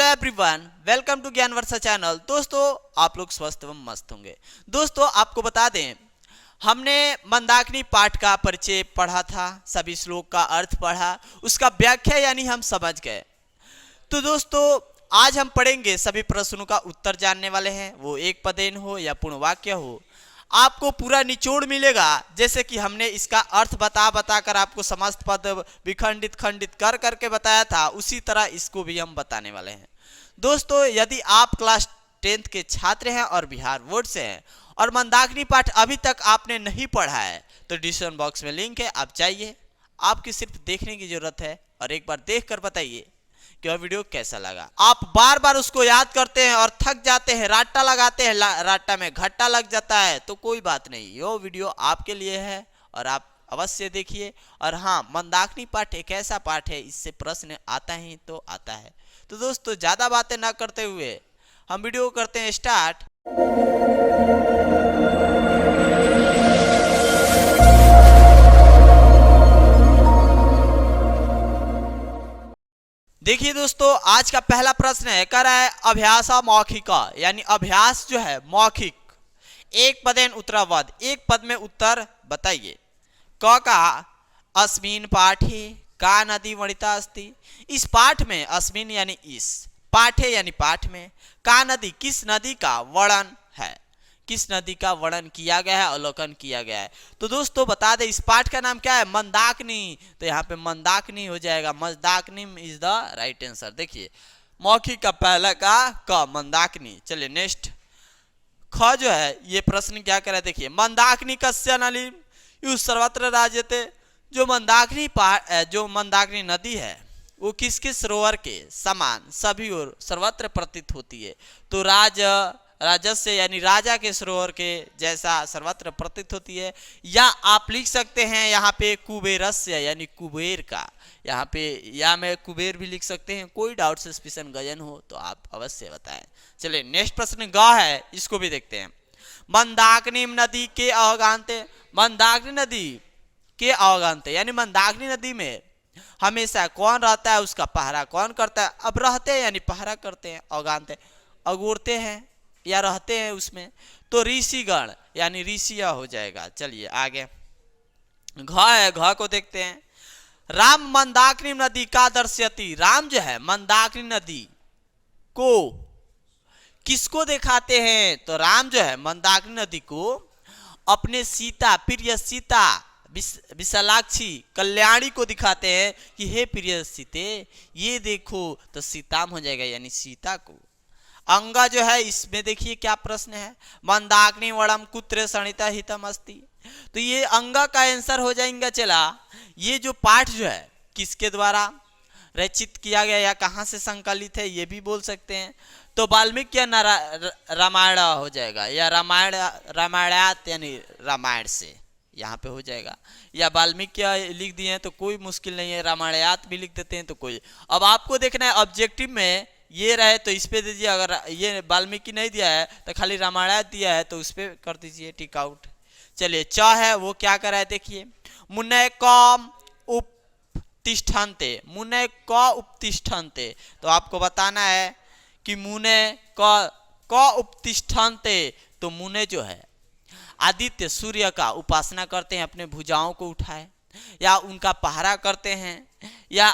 Everyone, welcome to ज्ञान वर्षा channel. दोस्तों, आप लोग स्वस्थ एवं मस्त होंगे। दोस्तों, आपको बता दें, हमने मंदाकिनी पाठ का परिचय पढ़ा था, सभी श्लोक का अर्थ पढ़ा, उसका व्याख्या यानी हम समझ गए। तो दोस्तों, आज हम पढ़ेंगे, सभी प्रश्नों का उत्तर जानने वाले हैं, वो एक पदेन हो या पूर्ण वाक्य हो। आपको पूरा निचोड़ मिलेगा, जैसे कि हमने इसका अर्थ बता कर आपको समस्त पद विखंडित खंडित कर करके बताया था, उसी तरह इसको भी हम बताने वाले हैं। दोस्तों, यदि आप क्लास 10th के छात्र हैं और बिहार बोर्ड से हैं और मंदाकिनी पाठ अभी तक आपने नहीं पढ़ा है, तो डिस्क्रिप्शन बॉक्स में लिंक है, आप जाइए। आपकी सिर्फ देखने की जरूरत है और एक बार देख कर बताइए कि वह वीडियो कैसा लगा। आप बार बार उसको याद करते हैं और थक जाते हैं, राट्टा लगाते हैं, राट्टा में घट्टा लग जाता है, तो कोई बात नहीं, ये वीडियो आपके लिए है और आप अवश्य देखिए। और हाँ, मंदाकिनी पाठ एक ऐसा पाठ है, इससे प्रश्न आता ही तो आता है। तो दोस्तों, ज़्यादा बातें ना करते हुए हम वीडियो करते हैं स्टार्ट। देखिए दोस्तों, आज का पहला प्रश्न है, कह रहा है अभ्यास मौखिका, यानी अभ्यास जो है मौखिक, एक पदेन उत्तरवद, एक पद में उत्तर बताइए। क का अस्मिन पाठे का नदी वणिता अस्ति, इस पाठ में अस्मिन यानी इस, पाठे यानी पाठ में, का नदी किस नदी का वर्णन है, किस नदी का वर्णन किया गया है, अवलोकन किया गया है। तो दोस्तों बता दें, इस पाठ का नाम क्या है, मंदाकिनी। तो यहाँ पे मंदाकिनी हो जाएगा, Mandakini is the right answer. देखिए, मौखिक का पहला का क, मंदाकिनी। चलिए नेक्स्ट, ख जो है, ये प्रश्न क्या कर रहा है, देखिए, मंदाकिनी कस्य नली यु सर्वत्र राजते, जो मंदाकिनी नदी है वो किस किस सरोवर के समान सभी और सर्वत्र प्रतीत होती है। तो राजस्य यानी राजा के सरोवर के जैसा सर्वत्र प्रतीत होती है। या आप लिख सकते हैं यहाँ पे कुबेरस्य यानी कुबेर का, यहाँ पे या में कुबेर भी लिख सकते हैं। कोई डाउट सस्पिशन गजन हो तो आप अवश्य बताएं। चलिए नेक्स्ट प्रश्न ग है, इसको भी देखते हैं। मंदाकिनी नदी के अवगांते, मंदाकिनी नदी के अवगांते यानी मंदाकिनी नदी में हमेशा कौन रहता है, उसका पहरा कौन करता है। अब रहते हैं यानी पहरा करते हैं, अवगांते अगोरते हैं या रहते हैं उसमें, तो ऋषिगण यानी ऋषिया हो जाएगा। चलिए आगे, घ है, घ को देखते हैं। राम मंदाकिनी नदी का दर्शयति, राम जो है मंदाकिनी नदी को किसको दिखाते हैं, तो राम जो है मंदाकिनी नदी को अपने सीता, प्रिय सीता विशालाक्षी कल्याणी को दिखाते हैं कि हे प्रिय सीते ये देखो, तो सीताम हो जाएगा यानी सीता को। अंगा जो है, इसमें देखिए क्या प्रश्न है, मंदाकिनी वड़म कुत्र सणिता हितम अस्ति, तो ये अंगा का आंसर हो जाएगा। चला, ये जो पाठ जो है किसके द्वारा रचित किया गया या कहाँ से संकलित है, ये भी बोल सकते हैं। तो वाल्मीकि रामायण हो जाएगा, या रामायणात यानी रामायण से यहाँ पे हो जाएगा, या वाल्मीकि लिख दिए हैं तो कोई मुश्किल नहीं है, रामायणात भी लिख देते हैं तो कोई। अब आपको देखना है ऑब्जेक्टिव में ये रहे तो इस पे दीजिए, अगर ये वाल्मीकि नहीं दिया है तो खाली रामायणात दिया है तो उस पे कर दीजिए टिक आउट। चलिए, च है, वो क्या कर रहा है, देखिए, मुने कम उपतिष्ठन्ते, मुने क उपतिष्ठन्ते, तो आपको बताना है कि मुने क उपतिष्ठन्ते, तो मुने जो है आदित्य सूर्य का उपासना करते हैं, अपने भुजाओं को उठाए, या उनका पहरा करते हैं, या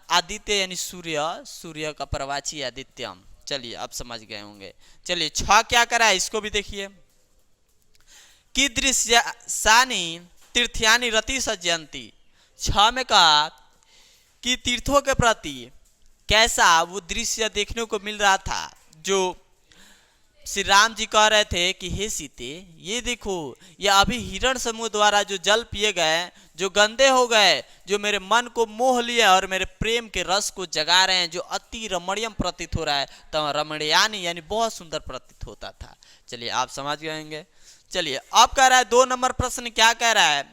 आदित्य यानी सूर्य का प्रवाची आदित्यम। चलिए अब समझ गए होंगे। चलिए, छ क्या करा है, इसको भी देखिए। कीदृशानि तीर्थयानि रति सज्जयन्ति, छ में कहा कि तीर्थों के प्रति कैसा वो दृश्य देखने को मिल रहा था, जो श्री राम जी कह रहे थे कि हे सीते ये देखो, ये अभी हिरण समूह द्वारा जो जल पिए गए, जो गंदे हो गए, जो मेरे मन को मोह लिया और मेरे प्रेम के रस को जगा रहे हैं, जो अति रमणीयम प्रतीत हो रहा है, तो रमणीयानी यानी बहुत सुंदर प्रतीत होता था। चलिए आप समझ गएंगे। चलिए अब कह रहा है 2 नंबर प्रश्न क्या कह रहा है,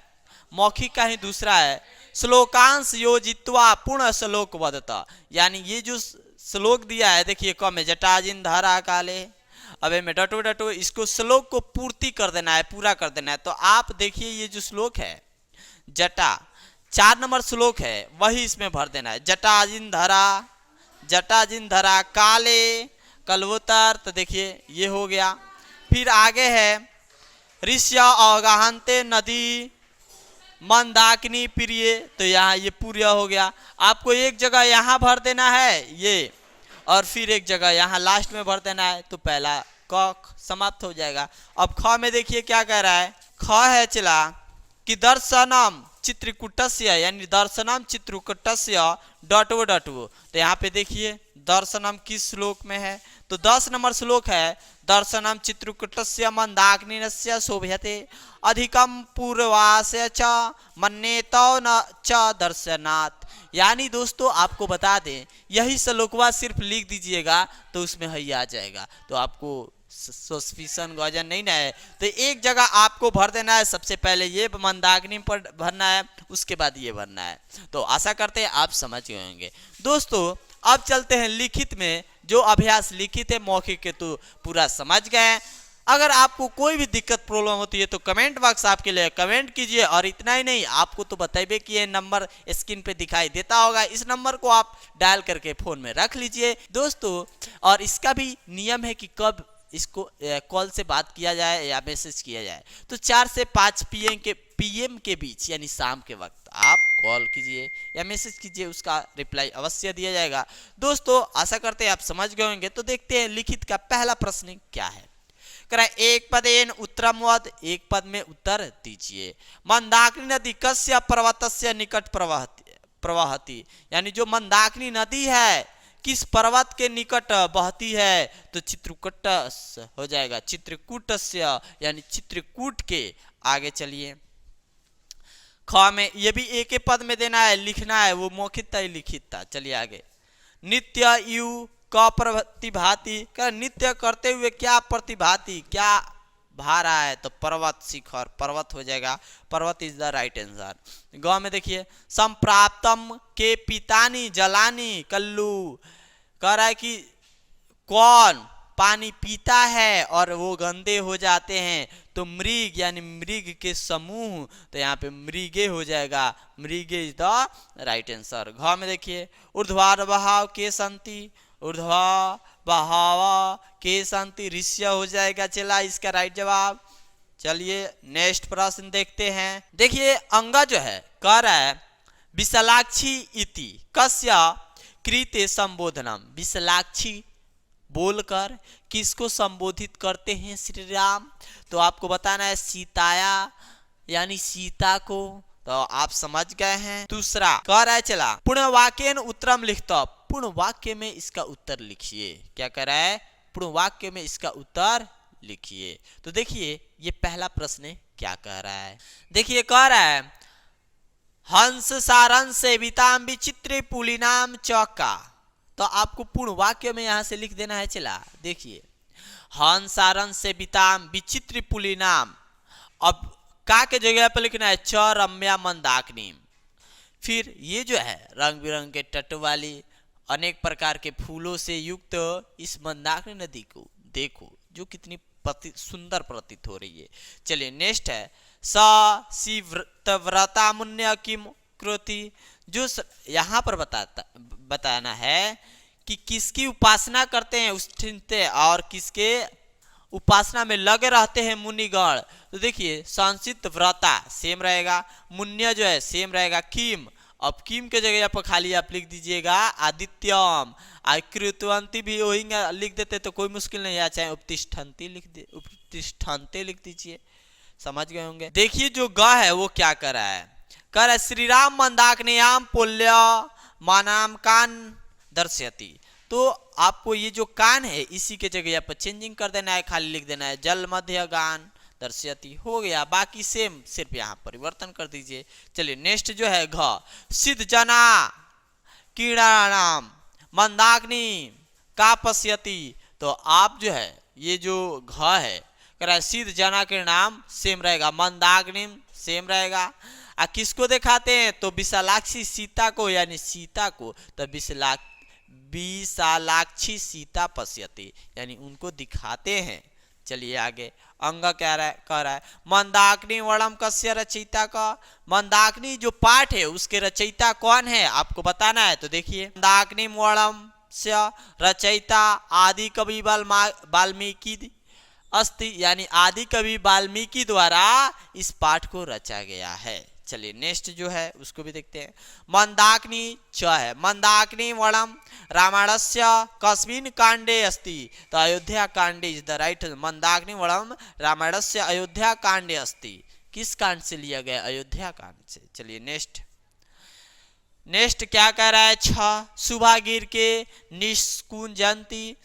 मौखिक का ही दूसरा है, श्लोकांश योजित्वा पूर्ण श्लोक वदता, यानी ये जो श्लोक दिया है, देखिए क में जटाजिन धारा काले, अब में डटो डटो, इसको श्लोक को पूर्ति कर देना है, पूरा कर देना है। तो आप देखिए, ये जो श्लोक है जटा 4 नंबर श्लोक है, वही इसमें भर देना है। जटाजिन धरा जटाजिन धरा काले कलवोतर, तो देखिए ये हो गया। फिर आगे है ऋष्य अवगाहनते नदी मंदाकिनी प्रिय, तो यहाँ ये पूर्य हो गया। आपको एक जगह यहाँ भर देना है ये, और फिर एक जगह यहाँ लास्ट में भर देना है, तो पहला क समाप्त हो जाएगा। अब ख में देखिए क्या कह रहा है। ख है चला कि दर्शनम चित्रकूटस्य, यानी दर्शनम चित्रकूटस्य डटवो डटवो, तो यहाँ पे देखिए दर्शनम किस श्लोक में है, तो 10 नंबर श्लोक है। दर्शनम चित्रकूटस्य मंदाकिनीस्य शोभ्यते अधिकम पूर्वास्य च मन्येतो न च दर्शनात्, यानी दोस्तों आपको बता दें यही श्लोकवा सिर्फ लिख दीजिएगा तो उसमें हई आ जाएगा, तो आपको सस्पिशन गजन नहीं ना है, तो एक जगह आपको भर देना है। सबसे पहले ये मंदाकिनी पर भरना है, उसके बाद ये भरना है। तो आशा करते हैं आप समझ गए होंगे। दोस्तों अब चलते हैं लिखित में। जो अभ्यास लिखित है मौखिक के तो पूरा समझ गए। अगर आपको कोई भी दिक्कत प्रॉब्लम होती है तो कमेंट बॉक्स आपके लिए कमेंट कीजिए। और इतना ही नहीं, आपको तो बताइए कि ये नंबर स्क्रीन पे दिखाई देता होगा, इस नंबर को आप डायल करके फ़ोन में रख लीजिए दोस्तों। और इसका भी नियम है कि कब इसको कॉल से बात किया जाए या मैसेज किया जाए, तो 4 से 5 पीएम के बीच यानी शाम के वक्त आप कॉल कीजिए या मैसेज कीजिए, उसका रिप्लाई अवश्य दिया जाएगा। दोस्तों आशा करते हैं आप समझ गए होंगे। तो देखते हैं लिखित का पहला प्रश्न क्या है। एक पदेन उत्तरम वद, एक पद में उत्तर दीजिए। मंदाकिनी नदी कस्य पर्वतस्य निकट प्रवहति, यानी जो मंदाकिनी नदी है किस पर्वत के निकट बहती है, तो चित्रकूट हो जाएगा। चित्रकूटस्य यानी चित्रकूट के। आगे चलिए ख में ये भी एक ही पद में देना है, लिखना है, वो मौखिक था लिखित था। चलिए आगे नित्य यु क प्रतिभाति, नित्य करते हुए क्या प्रतिभाति क्या भा रहा है, तो पर्वत शिखर, पर्वत हो जाएगा। पर्वत इज द राइट आंसर। ग में देखिए संप्राप्तम के पितानी जलानी कल्लू, कह रहा है कि कौन पानी पीता है और वो गंदे हो जाते हैं, तो मृग यानी मृग के समूह, तो यहाँ पे मृगे हो जाएगा। मृगे इज द राइट आंसर। घ में देखिए ऊर्ध्वाधर बहाव के संति, ऊर्ध्वा बहावा के संति ऋष्य हो जाएगा। चला इसका राइट जवाब। चलिए नेक्स्ट प्रश्न देखते हैं। देखिए अंगा जो है कह रहा है विशालाक्षी इति कस्य कृते संबोधनम, विशालाक्षी बोलकर किसको संबोधित करते हैं श्री राम, तो आपको बताना है सीताया यानी सीता को, तो आप समझ गए हैं। दूसरा कह रहा है चला पूर्ण वाक्यन उत्तरम लिखता, पूर्ण वाक्य में इसका उत्तर लिखिए। क्या कह रहा है, पूर्ण वाक्य में इसका उत्तर लिखिए। तो देखिए ये पहला प्रश्न क्या कह रहा है। देखिए कह रहा है हंस सारंस सेविताम विचित्र पुलिनाम चौका, तो आपको पूर्ण वाक्य में यहां से लिख देना है। चला देखिए हंस सारंस सेविताम विचित्र पुलिनाम, अब का के जगह पर लिखना है च रम्या मंदाकिनी। फिर ये जो है रंग बिरंग के तट वाली अनेक प्रकार के फूलों से युक्त इस मंदाकिनी नदी को देखो जो कितनी सुंदर प्रतीत हो रही है। चलिए नेक्स्ट है सी व्रता मुन्य किम कृति, जो यहाँ पर बताना है कि किसकी उपासना करते हैं उस और किसके उपासना में लगे रहते हैं मुनिगण। तो देखिए संसित व्रता सेम रहेगा, मुन्य जो है सेम रहेगा, किम, अब किम के जगह पर खाली आप लिख दीजिएगा आदित्यम, कृतवंती भी वही लिख देते तो कोई मुश्किल नहीं है, चाहे उपतिष्ठन्ति उपतिष्ठन्ते लिख दीजिए, समझ गए होंगे। देखिए जो ग है वो क्या कर रहा है, कह रहा है श्री राम मंदाकिनीयाम पुल्य मानाम कान दर्शयति, तो आपको ये जो कान है इसी के जगह पर चेंजिंग कर देना है, खाली लिख देना है जल मध्य गान दर्शयति, हो गया। बाकी सेम, सिर्फ यहाँ परिवर्तन कर दीजिए। चलिए नेक्स्ट जो है घ सिद्ध जना कीड़ानाम मंदाकिनी का पश्यति, तो आप जो है ये जो घ है कह रहा है सिद्ध जना के नाम सेम रहेगा, मंदाकिनी सेम रहेगा। किसको दिखाते हैं, तो विशालाक्षी सीता को यानी सीता को, तो विशालाक्षी सीता पश्यति यानी उनको दिखाते हैं। चलिए आगे अंग क्या कह रहा है मंदाकिनी वर्णम कस्य रचयिता का, मंदाकिनी जो पाठ है उसके रचयिता कौन है आपको बताना है। तो देखिए मंदाकिनी वर्णम रामायणस्य रचयिता आदि कवि वाल्मीकि अस्ति, यानी आदि कवि वाल्मीकि द्वारा इस पाठ को रचा गया है। चलिए नेक्स्ट जो है उसको भी देखते हैं। मंदाकिनी च है, मंदाकिनी वणम रामायणस्य कस्मिन् कांडे अस्ति, तो अयोध्या कांडे इज द राइट। मंदाकिनी वणम रामायणस्य अयोध्या कांडे अस्ति, किस कांड से लिया गया? अयोध्या कांड से। चलिए नेक्स्ट क्या कह रहा है? सुभागीर के निष्कुंजंती,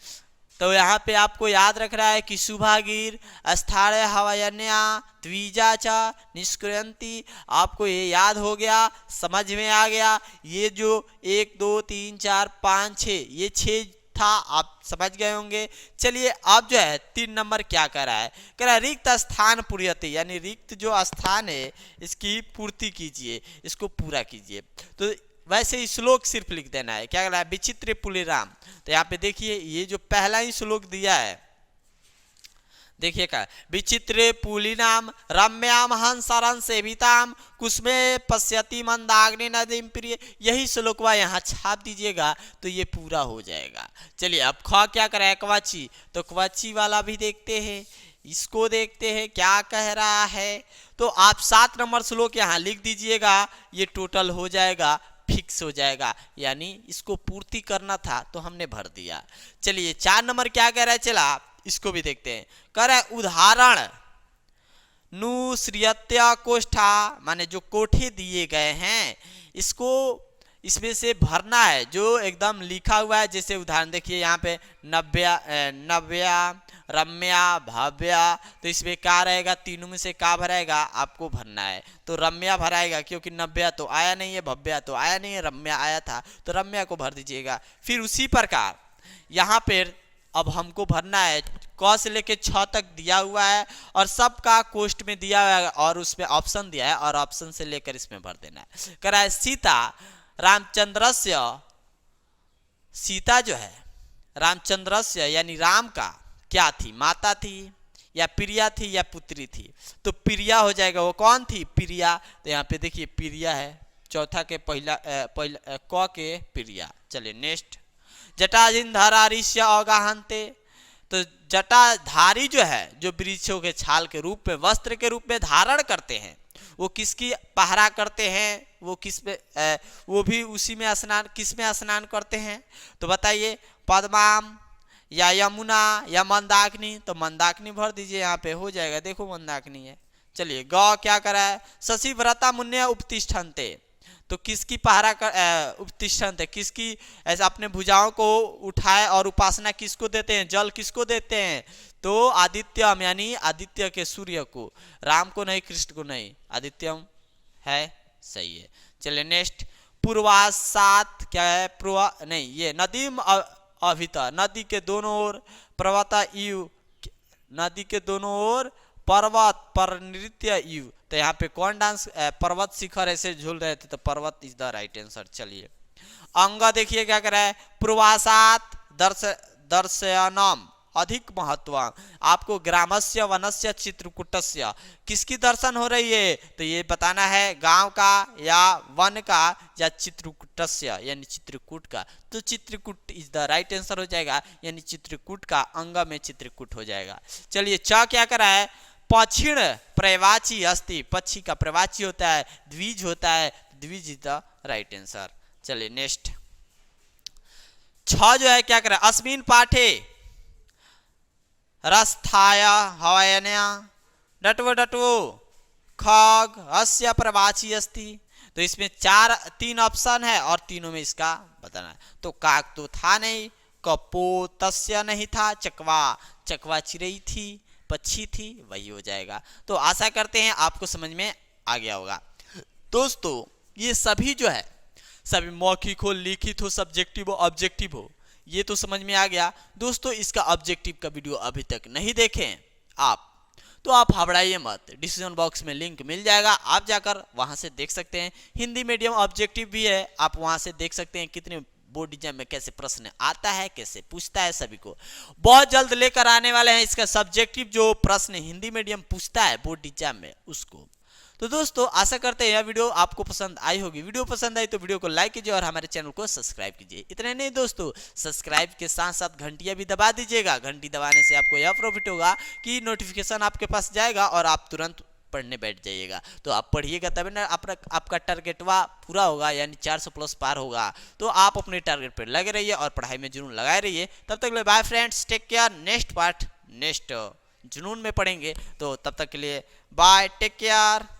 तो यहाँ पे आपको याद रख रहा है कि सुभागीर स्थाय हवायन्या द्विजा च निष्कुंजंती, आपको ये याद हो गया, समझ में आ गया। ये जो 1 2 3 4 5 6 ये 6 था, आप समझ गए होंगे। चलिए अब जो है 3 नंबर क्या कर रहा है? कह रहा है रिक्त स्थान पूर्यते, यानी रिक्त जो स्थान है इसकी पूर्ति कीजिए, इसको पूरा कीजिए। तो वैसे ही श्लोक सिर्फ लिख देना है। क्या कह रहा है? विचित्र पुलिराम, तो यहाँ पे देखिए ये जो पहला ही श्लोक दिया है, देखिए क्या, विचित्र पुलिनाम रम्याम हंसरन सेविताम कुसुमे पश्यति मंदाग्नि नदीम प्रिय, यही श्लोकवा यहाँ छाप दीजिएगा तो ये पूरा हो जाएगा। चलिए अब ख क्या करा है? कवची, तो कवची वाला भी देखते हैं, इसको देखते हैं क्या कह रहा है। तो आप 7 नंबर श्लोक यहाँ लिख दीजिएगा, ये टोटल हो जाएगा, फिक्स हो जाएगा, यानी इसको पूर्ति करना था तो हमने भर दिया। चलिए 4 नंबर क्या कह रहा है? चला इसको भी देखते हैं। कह रहा है उदाहरण नु श्रियत्या कोष्ठा, माने जो कोठे दिए गए हैं इसको इसमें से भरना है जो एकदम लिखा हुआ है। जैसे उदाहरण देखिए यहाँ पे नव्या रम्या भव्या, तो इसमें क्या रहेगा? तीनों में से क्या भराएगा? आपको भरना है, तो रम्या भराएगा क्योंकि नव्या तो आया नहीं है, भव्या तो आया नहीं है, रम्या आया था तो रम्या को भर दीजिएगा। फिर उसी प्रकार यहाँ पर अब हमको भरना है, क से लेके 6 तक दिया हुआ है और सबका कोष्ट में दिया हुआ है और उसमें ऑप्शन दिया है और ऑप्शन से लेकर इसमें भर देना है। कह रहा है सीता रामचंद्रस्य, सीता जो है रामचंद्रस्य यानी राम का क्या थी? माता थी या प्रिया थी या पुत्री थी? तो प्रिया हो जाएगा। वो कौन थी? प्रिया, तो यहाँ पे देखिए प्रिया है, चौथा के पहला क के प्रिया। चलिए नेक्स्ट, जटाजिन्धरारिष्य अगाहन्ते, तो जटाधारी जो है जो वृक्षों के छाल के रूप में वस्त्र के रूप में धारण करते हैं, वो किसकी पहरा करते हैं? वो किस में वो भी उसी में स्नान, किस में स्नान करते हैं? तो बताइए, पद्माम या यमुना या मंदाकिनी, तो मंदाकिनी भर दीजिए, यहाँ पे हो जाएगा, देखो मंदाकिनी है। चलिए ग क्या करा है? शशि व्रता मुन्य उपतिष्ठन्ते, तो किसकी पहरा कर उपतिष्ठन्ते, किसकी ऐसा अपने भुजाओं को उठाए और उपासना किसको देते हैं? जल किसको देते हैं? तो आदित्यम, यानी आदित्य के सूर्य को, राम को नहीं, कृष्ण को नहीं, आदित्यम है, सही है। चलिए नेक्स्ट, पूर्वासात क्या है? पूर्वा नहीं, ये नदीम अभिता, नदी के दोनों ओर पर्वत यू, नदी के दोनों ओर पर्वत पर नृत्य यू, तो यहाँ पे कौन डांस? पर्वत शिखर ऐसे झूल रहे थे, तो पर्वत इज द राइट आंसर। चलिए अंग देखिए क्या कर रहा है? पूर्वासात दर्शनम अधिक महत्व, आपको ग्रामस्य वनस्य चित्रकूटस्य, किसकी दर्शन हो रही है? तो ये बताना है गांव का या वन का या चित्रकूटस्य यानी चित्रकूट का, तो Chitrakoot is the right answer हो जाएगा, यानी चित्रकूट का अंग में चित्रकूट हो जाएगा। चलिए च क्या करा है? पक्षिण प्रवाची अस्ति, पक्षी का प्रवाची होता है, द्विज होता है, द्विज इज द राइट आंसर। चलिए नेक्स्ट, 6 जो है क्या करा? अस्मिन पाठे रस्थाया हवायनया डटवो खग हस्य प्रवाची अस्ति, तो इसमें 3 ऑप्शन है और तीनों में इसका बताना है। तो काक तो था नहीं, कपोतस्य नहीं था, चकवा चिड़ई थी, पक्षी थी, वही हो जाएगा। तो आशा करते हैं आपको समझ में आ गया होगा। दोस्तों ये सभी जो है, सभी मौखिक हो, लिखित हो, सब्जेक्टिव हो, ऑब्जेक्टिव हो, ये तो समझ में आ गया। दोस्तों इसका ऑब्जेक्टिव का वीडियो अभी तक नहीं देखें आप, तो आप घबराइए मत, डिस्क्रिप्शन बॉक्स में लिंक मिल जाएगा, आप जाकर वहां से देख सकते हैं। हिंदी मीडियम ऑब्जेक्टिव भी है, आप वहां से देख सकते हैं कितने बोर्ड एग्जाम में कैसे प्रश्न आता है, कैसे पूछता है, सभी को बहुत जल्द लेकर आने वाले हैं। इसका सब्जेक्टिव जो प्रश्न हिंदी मीडियम पूछता है बोर्ड एग्जाम में उसको, तो दोस्तों आशा करते हैं यह वीडियो आपको पसंद आई होगी। वीडियो पसंद आई तो वीडियो को लाइक कीजिए और हमारे चैनल को सब्सक्राइब कीजिए। इतने नहीं दोस्तों, सब्सक्राइब के साथ साथ घंटियां भी दबा दीजिएगा। घंटी दबाने से आपको यह प्रॉफिट होगा कि नोटिफिकेशन आपके पास जाएगा और आप तुरंत पढ़ने बैठ जाइएगा। तो आप पढ़िएगा तभी ना आपका टारगेटवा पूरा होगा, यानी 400 प्लस पार होगा। तो आप अपने टारगेट पर लगे रहिए और पढ़ाई में जुनून लगाए रहिए। तब तक के लिए bye friends, take care. Next part next Junoon में पढ़ेंगे, तो तब तक के लिए बाय, टेक केयर।